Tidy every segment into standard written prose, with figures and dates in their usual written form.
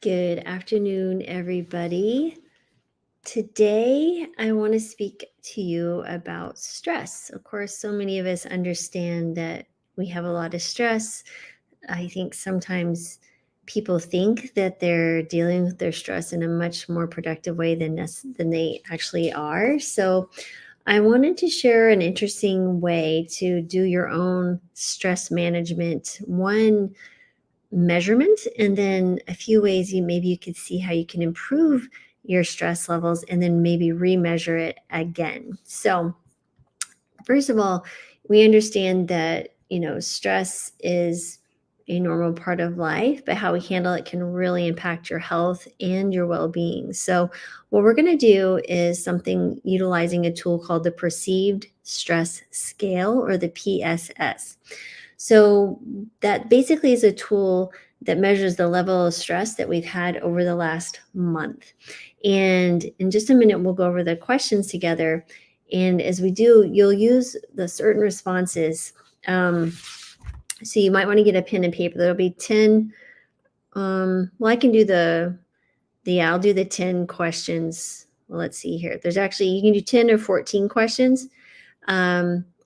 Good afternoon, everybody. Today, I want to speak to you about stress. Of course, so many of us understand that we have a lot of stress. I think sometimes people think that they're dealing with their stress in a much more productive way than they actually are. So, I wanted to share an interesting way to do your own stress management. One measurement, and then a few ways maybe you could see how you can improve your stress levels and then maybe remeasure it again. So first of all, we understand that stress is a normal part of life, but how we handle it can really impact your health and your well-being. So what we're going to do is something utilizing a tool called the Perceived Stress Scale, or the PSS. So that basically is a tool that measures the level of stress that we've had over the last month. And in just a minute, we'll go over the questions together. And as we do, you'll use the certain responses. So you might want to get a pen and paper. There'll be 10. I can do I'll do the 10 questions. Well, let's see here. There's actually, you can do 10 or 14 questions.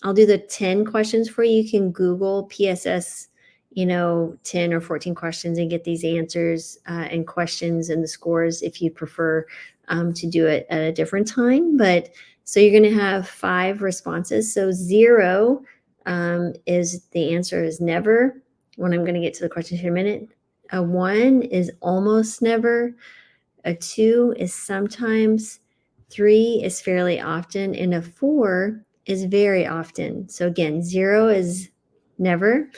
I'll do the 10 questions for you. You can Google PSS, 10 or 14 questions and get these answers and questions and the scores if you prefer to do it at a different time. But so you're going to have 5 responses. So 0 is the answer is never, when I'm going to get to the question in a minute. A 1 is almost never. A 2 is sometimes. 3 is fairly often. And a 4 is very often. So again, 0 is never.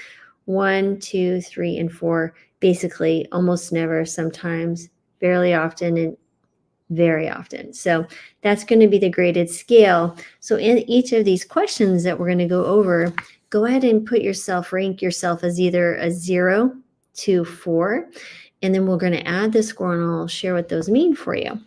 1, 2, 3, and 4, basically almost never, sometimes, fairly often, and very often. So that's going to be the graded scale. So in each of these questions that we're going to go over, go ahead and rank yourself as either a 0 to 4. And then we're going to add the score, and I'll share what those mean for you.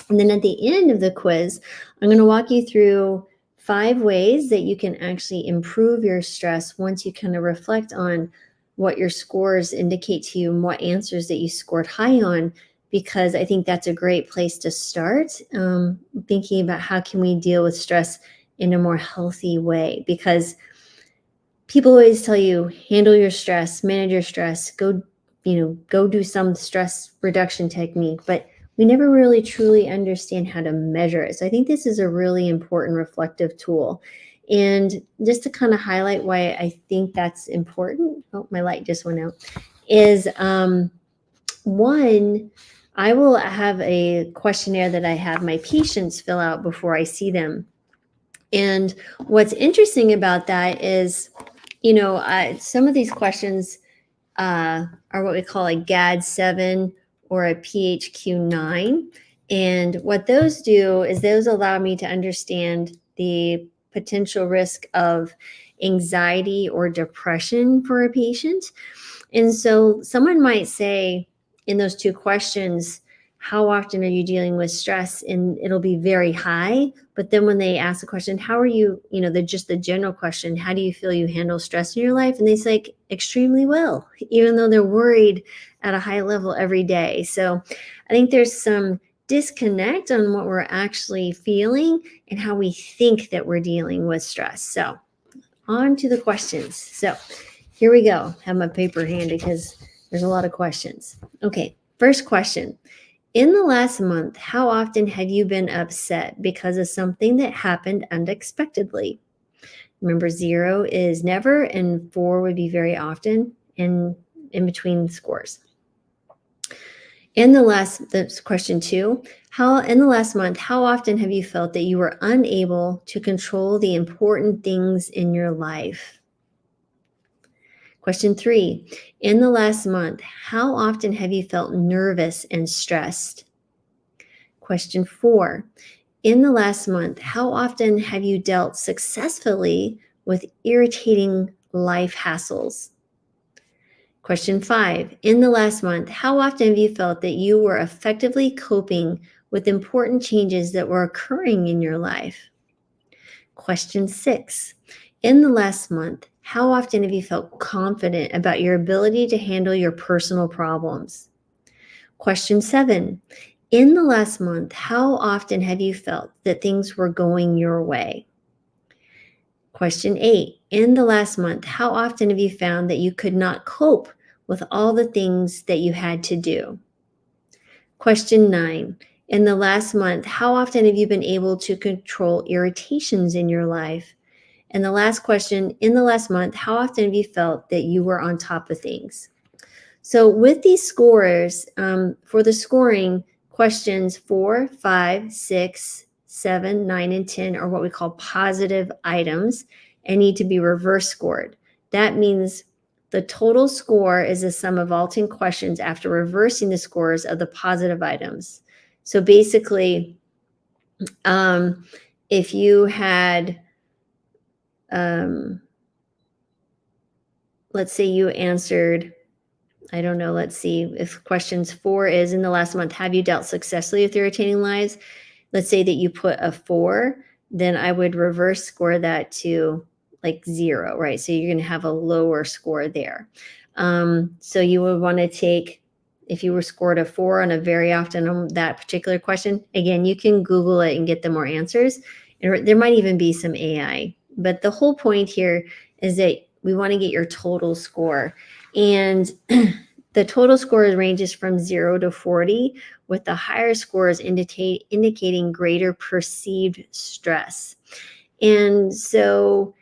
And then at the end of the quiz, I'm going to walk you through 5 ways that you can actually improve your stress once you kind of reflect on what your scores indicate to you and what answers that you scored high on, because I think that's a great place to start thinking about how can we deal with stress in a more healthy way. Because people always tell you, handle your stress, manage your stress, go do some stress reduction technique, but we never really truly understand how to measure it. So I think this is a really important reflective tool. And just to kind of highlight why I think that's important, oh, my light just went out, is one, I will have a questionnaire that I have my patients fill out before I see them. And what's interesting about that is, some of these questions are what we call a GAD-7 or a PHQ-9. And what those do is those allow me to understand the potential risk of anxiety or depression for a patient. And so someone might say in those 2 questions, how often are you dealing with stress? And it'll be very high. But then when they ask the question, how are you, the general question, how do you feel you handle stress in your life? And they say extremely well, even though they're worried at a high level every day. So I think there's some disconnect on what we're actually feeling and how we think that we're dealing with stress. So on to the questions. So here we go. I have my paper handy because there's a lot of questions. Okay, first question. In the last month, how often have you been upset because of something that happened unexpectedly? Remember, 0 is never, and 4 would be very often, and in between scores. That's question 2. In the last month, how often have you felt that you were unable to control the important things in your life? Question 3, in the last month, how often have you felt nervous and stressed? Question 4, in the last month, how often have you dealt successfully with irritating life hassles? Question 5, in the last month, how often have you felt that you were effectively coping with important changes that were occurring in your life? Question 6, in the last month, how often have you felt confident about your ability to handle your personal problems? Question 7. In the last month, how often have you felt that things were going your way? Question 8. In the last month, how often have you found that you could not cope with all the things that you had to do? Question 9. In the last month, how often have you been able to control irritations in your life? And the last question, in the last month, how often have you felt that you were on top of things? So with these scores, for the scoring, questions 4, 5, 6, 7, 9, and 10 are what we call positive items and need to be reverse scored. That means the total score is the sum of all 10 questions after reversing the scores of the positive items. So basically, if you had, let's say you answered, I don't know, let's see if questions 4 is in the last month, have you dealt successfully with irritating lies? Let's say that you put a 4, then I would reverse score that to like 0, right? So you're going to have a lower score there. So you would want to take, if you were scored a 4 on a very often on that particular question, again, you can Google it and get the more answers. And there might even be some AI. But the whole point here is that we want to get your total score. And the total score ranges from 0 to 40, with the higher scores indicating greater perceived stress. And so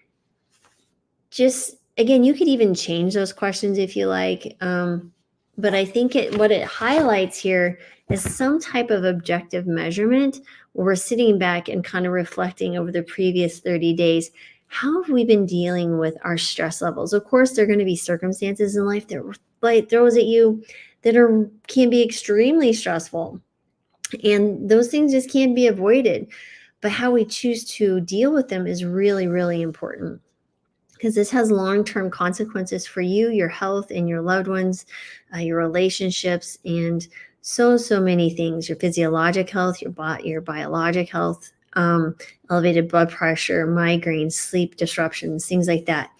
just, again, you could even change those questions if you like. But I think what it highlights here is some type of objective measurement where we're sitting back and kind of reflecting over the previous 30 days. How have we been dealing with our stress levels? Of course, there are going to be circumstances in life that life throws at you that can be extremely stressful. And those things just can't be avoided. But how we choose to deal with them is really, really important, because this has long-term consequences for you, your health, and your loved ones, your relationships, and so many things. Your physiologic health, your biologic health, elevated blood pressure, migraines, sleep disruptions, things like that.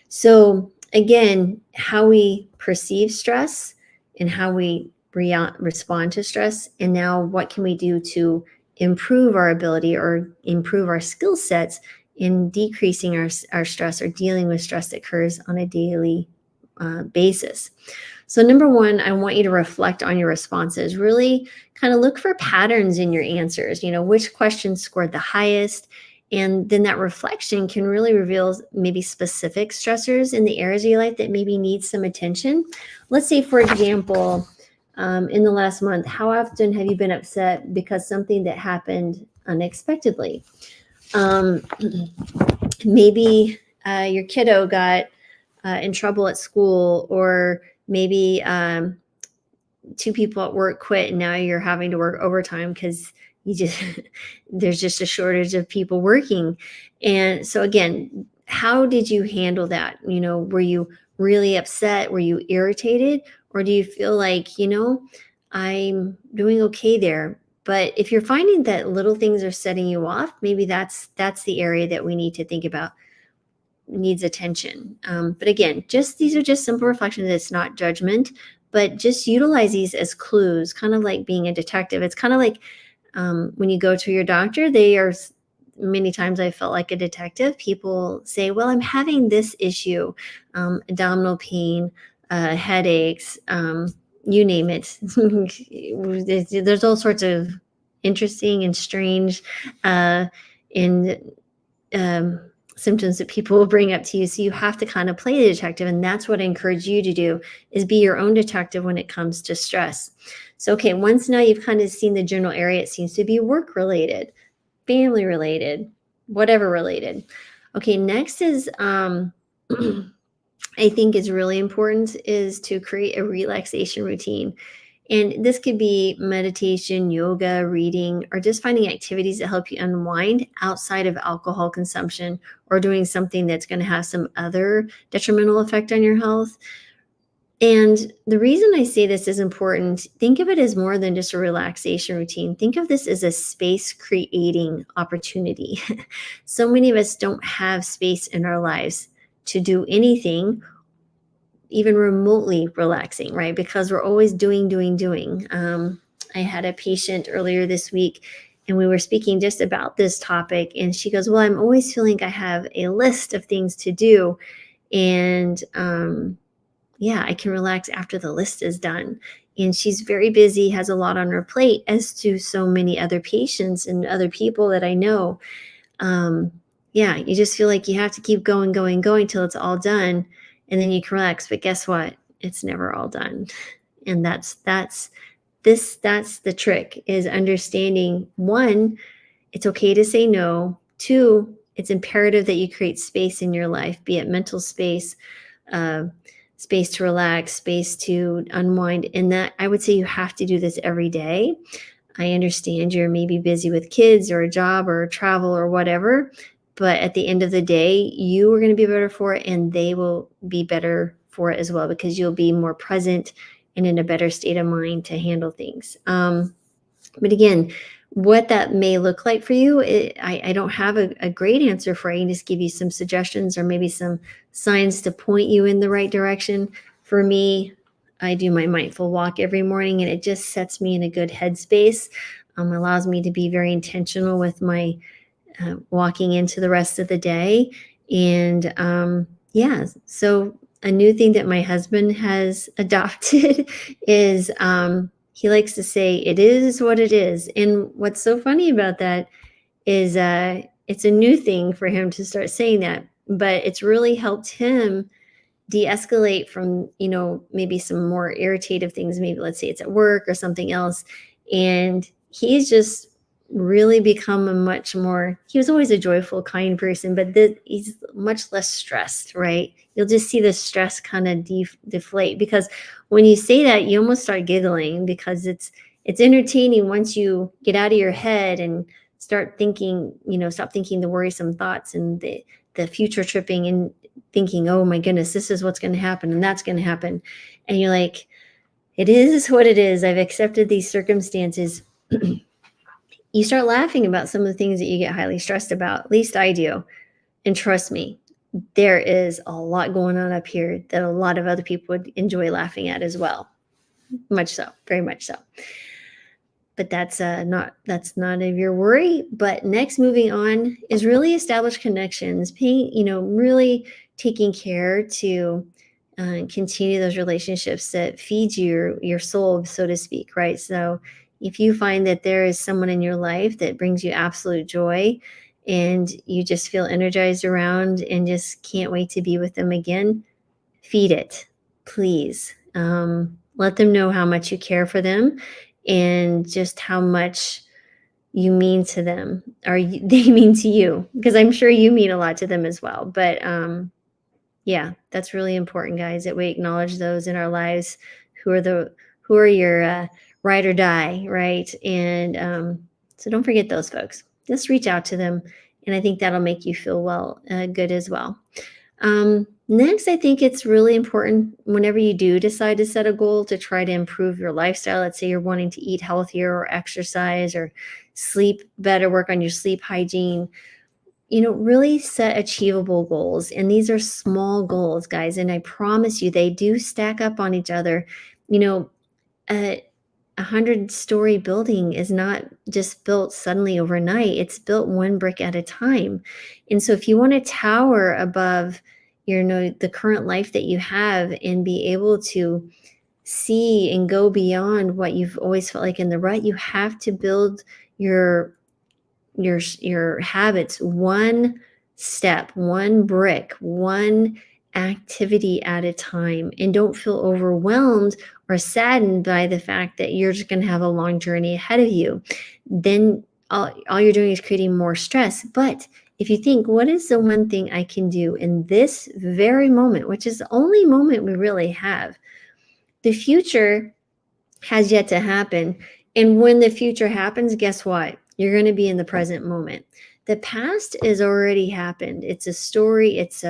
So again, how we perceive stress and how we respond to stress, and now what can we do to improve our ability or improve our skill sets in decreasing our stress or dealing with stress that occurs on a daily basis. So number 1, I want you to reflect on your responses. Really kind of look for patterns in your answers. Which questions scored the highest? And then that reflection can really reveal maybe specific stressors in the areas of your life that maybe need some attention. Let's say, for example, in the last month, how often have you been upset because something that happened unexpectedly? Maybe your kiddo got in trouble at school, or maybe 2 people at work quit and now you're having to work overtime because there's just a shortage of people working. And so again, how did you handle that? Were you really upset? Were you irritated? Or do you feel like, I'm doing okay there? But if you're finding that little things are setting you off, maybe that's the area that we need to think about needs attention. But again, these are just simple reflections. It's not judgment, but just utilize these as clues, kind of like being a detective. It's kind of like when you go to your doctor, many times I felt like a detective. People say, well, I'm having this issue, abdominal pain, headaches, you name it. There's all sorts of interesting and strange symptoms that people will bring up to you. So you have to kind of play the detective. And that's what I encourage you to do, is be your own detective when it comes to stress. So, okay, once now you've kind of seen the general area, it seems to be work related, family related, whatever related. Okay, next is, I think is really important, is to create a relaxation routine. And this could be meditation, yoga, reading, or just finding activities that help you unwind outside of alcohol consumption, or doing something that's going to have some other detrimental effect on your health. And the reason I say this is important, think of it as more than just a relaxation routine. Think of this as a space creating opportunity. So many of us don't have space in our lives to do anything, even remotely relaxing, right? Because we're always doing, doing, doing. I had a patient earlier this week and we were speaking just about this topic. And she goes, well, I'm always feeling I have a list of things to do. And yeah, I can relax after the list is done. And she's very busy, has a lot on her plate, as to so many other patients and other people that I know. um, yeah, you just feel like you have to keep going, going, going till it's all done, and then you can relax. But guess what? It's never all done. And that's the trick, is understanding, one, it's okay to say no. Two, it's imperative that you create space in your life, be it mental space, uh, space to relax, space to unwind. And that, I would say, you have to do this every day. I understand you're maybe busy with kids or a job or travel or whatever, but at the end of the day, you are going to be better for it and they will be better for it as well, because you'll be more present and in a better state of mind to handle things. But again, what that may look like for you, I don't have a great answer for you. I can just give you some suggestions or maybe some signs to point you in the right direction. For me, I do my mindful walk every morning and it just sets me in a good headspace. Allows me to be very intentional with my walking into the rest of the day. And yeah, so a new thing that my husband has adopted is he likes to say, it is what it is. And what's so funny about that is it's a new thing for him to start saying that, but it's really helped him de-escalate from, maybe some more irritative things. Maybe let's say it's at work or something else. And he's just really become he was always a joyful, kind person, but he's much less stressed, right? You'll just see the stress kind of deflate, because when you say that, you almost start giggling, because it's entertaining once you get out of your head and start thinking, stop thinking the worrisome thoughts and the future tripping, and thinking, oh my goodness, this is what's going to happen and that's going to happen. And you're like, it is what it is. I've accepted these circumstances. You start laughing about some of the things that you get highly stressed about. At least I do. And trust me, there is a lot going on up here that a lot of other people would enjoy laughing at as well. Much so, very much so. But that's none of your worry. But next, moving on, is really establish connections, really taking care to continue those relationships that feed your soul, so to speak, right? So if you find that there is someone in your life that brings you absolute joy and you just feel energized around and just can't wait to be with them again, feed it, please. Let them know how much you care for them and just how much you mean to them, or they mean to you, because I'm sure you mean a lot to them as well. But yeah, that's really important, guys, that we acknowledge those in our lives who are your ride or die, right? And so don't forget those folks. Just reach out to them, and I think that'll make you feel good as well. Next, I think it's really important, whenever you do decide to set a goal to try to improve your lifestyle. Let's say you're wanting to eat healthier or exercise or sleep better, work on your sleep hygiene, really set achievable goals. And these are small goals, guys. And I promise you, they do stack up on each other. A 100-story building is not just built suddenly overnight. It's built one brick at a time. And so if you want to tower above the current life that you have and be able to see and go beyond what you've always felt like in the rut, you have to build your habits one step, one brick, one activity at a time. And don't feel overwhelmed or saddened by the fact that you're just going to have a long journey ahead of you. Then all you're doing is creating more stress. But if you think, what is the one thing I can do in this very moment, which is the only moment we really have? The future has yet to happen. And when the future happens, guess what? You're going to be in the present moment. The past has already happened. It's a story. It's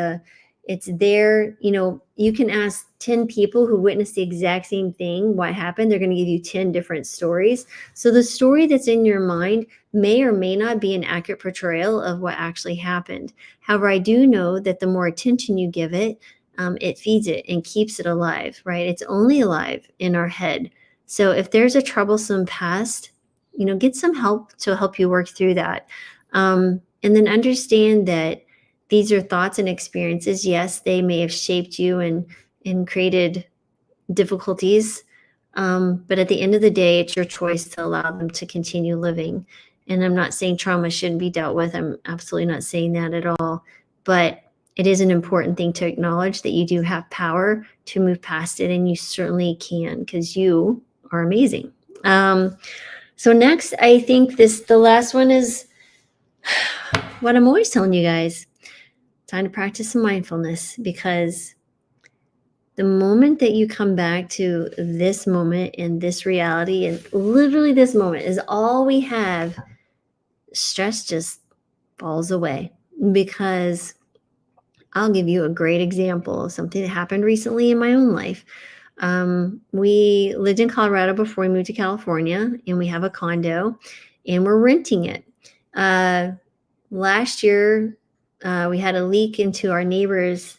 there. You can ask 10 people who witnessed the exact same thing what happened. They're going to give you 10 different stories. So the story that's in your mind may or may not be an accurate portrayal of what actually happened. However, I do know that the more attention you give it, it feeds it and keeps it alive, right? It's only alive in our head. So if there's a troublesome past, get some help to help you work through that. And then understand that these are thoughts and experiences. Yes, they may have shaped you and created difficulties. But at the end of the day, it's your choice to allow them to continue living. And I'm not saying trauma shouldn't be dealt with. I'm absolutely not saying that at all. But it is an important thing to acknowledge that you do have power to move past it, and you certainly can, because you are amazing. So next, I think the last one is what I'm always telling you guys. Time to practice some mindfulness, because the moment that you come back to this moment and this reality, and literally this moment is all we have, stress just falls away. Because I'll give you a great example of something that happened recently in my own life. We lived in Colorado before we moved to California, and we have a condo and we're renting it. Last year, we had a leak into our neighbor's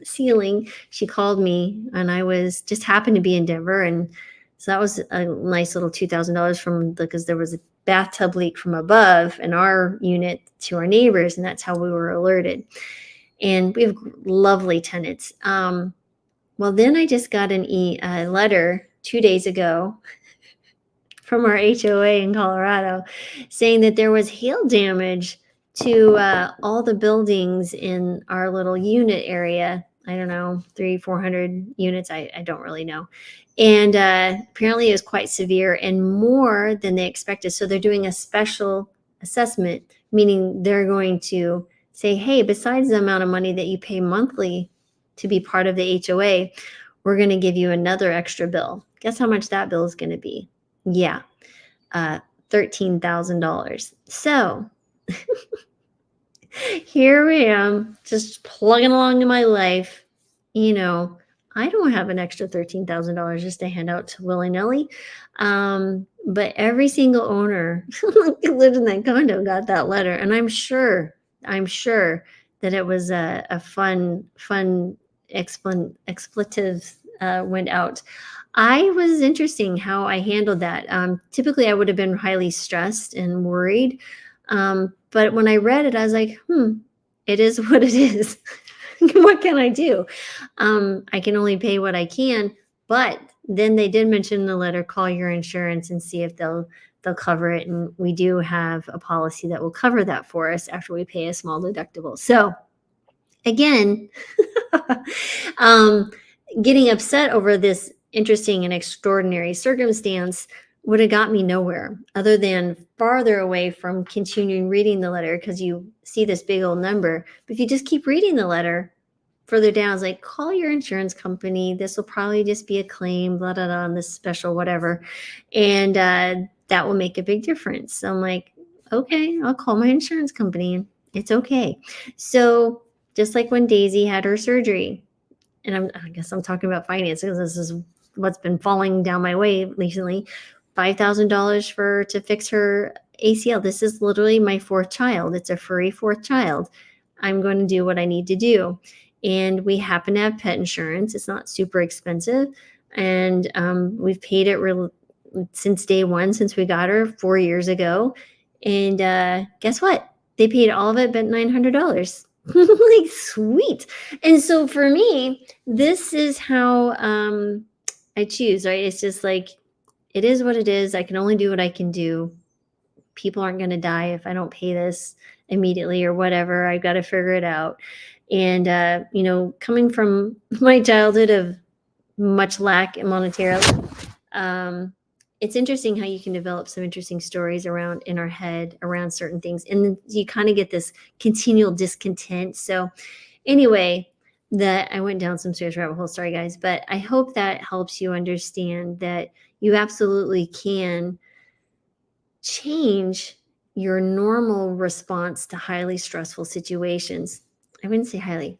ceiling. She called me, and I was just happened to be in Denver, and so that was a nice little $2,000 because there was a bathtub leak from above in our unit to our neighbors, and that's how we were alerted. And we have lovely tenants. Well, then I just got a letter 2 days ago from our HOA in Colorado saying that there was hail damage to all the buildings in our little unit area. I don't know, 400 units. I don't really know. And apparently it was quite severe and more than they expected. So they're doing a special assessment, meaning they're going to say, hey, besides the amount of money that you pay monthly to be part of the HOA, we're going to give you another extra bill. Guess how much that bill is going to be? Yeah, $13,000. So here I am, just plugging along in my life. I don't have an extra $13,000 just to hand out to willy-nilly. But every single owner who lived in that condo got that letter. And I'm sure that it was a fun expletive went out. I was interesting how I handled that. Typically, I would have been highly stressed and worried. But when I read it, I was like, it is what it is. What can I do? I can only pay what I can. But then they did mention in the letter, call your insurance and see if they'll cover it. And we do have a policy that will cover that for us after we pay a small deductible. So again, getting upset over this interesting and extraordinary circumstance would have got me nowhere other than farther away from continuing reading the letter, because you see this big old number. But if you just keep reading the letter, further down, it's like, call your insurance company. This will probably just be a claim, blah, blah, blah, on this special whatever. And that will make a big difference. So I'm like, okay, I'll call my insurance company. It's okay. So just like when Daisy had her surgery, and I guess I'm talking about finances. This is what's been falling down my way recently. $5,000 to fix her ACL. This is literally my fourth child. It's a furry fourth child. I'm going to do what I need to do. And we happen to have pet insurance. It's not super expensive. And we've paid it since day one, since we got her 4 years ago. And guess what? They paid all of it but $900. Like, sweet. And so for me, this is how I choose, right? It's just like, it is what it is. I can only do what I can do. People aren't going to die if I don't pay this immediately or whatever. I've got to figure it out. And, coming from my childhood of much lack monetarily, it's interesting how you can develop some interesting stories in our head around certain things. And then you kind of get this continual discontent. So anyway, I went down some serious rabbit hole. Sorry, guys. But I hope that helps you understand that you absolutely can change your normal response to highly stressful situations. I wouldn't say highly,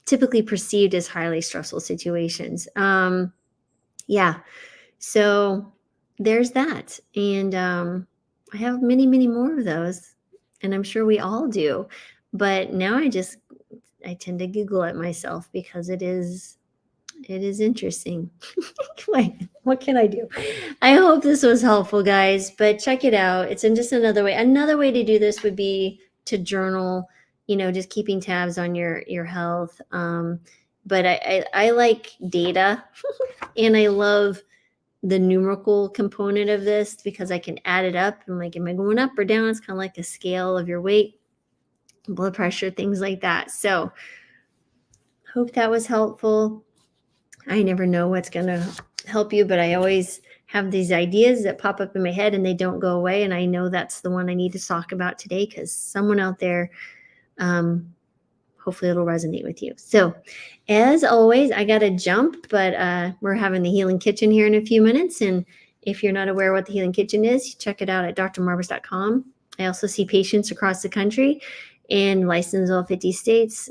typically perceived as highly stressful situations. Yeah. So there's that. And I have many, many more of those. And I'm sure we all do. But now I tend to Google it myself because it is interesting. What can I do? I hope this was helpful, guys, but check it out. It's just another way. Another way to do this would be to journal, just keeping tabs on your health. But I like data and I love the numerical component of this because I can add it up. I'm like, am I going up or down? It's kind of like a scale of your weight, blood pressure, things like that. So hope that was helpful. I never know what's going to help you, but I always have these ideas that pop up in my head and they don't go away. And I know that's the one I need to talk about today because someone out there, hopefully it'll resonate with you. So as always, I got to jump, but we're having the Healing Kitchen here in a few minutes. And if you're not aware what the Healing Kitchen is, check it out at drmarbus.com. I also see patients across the country and licensed all 50 states.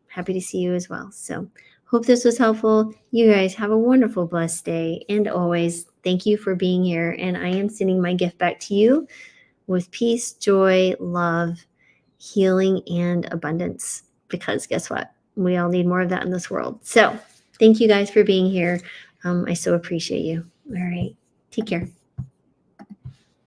Happy to see you as well. So hope this was helpful. You guys have a wonderful, blessed day. And always, thank you for being here. And I am sending my gift back to you with peace, joy, love, healing, and abundance. Because guess what? We all need more of that in this world. So thank you guys for being here. I so appreciate you. All right. Take care.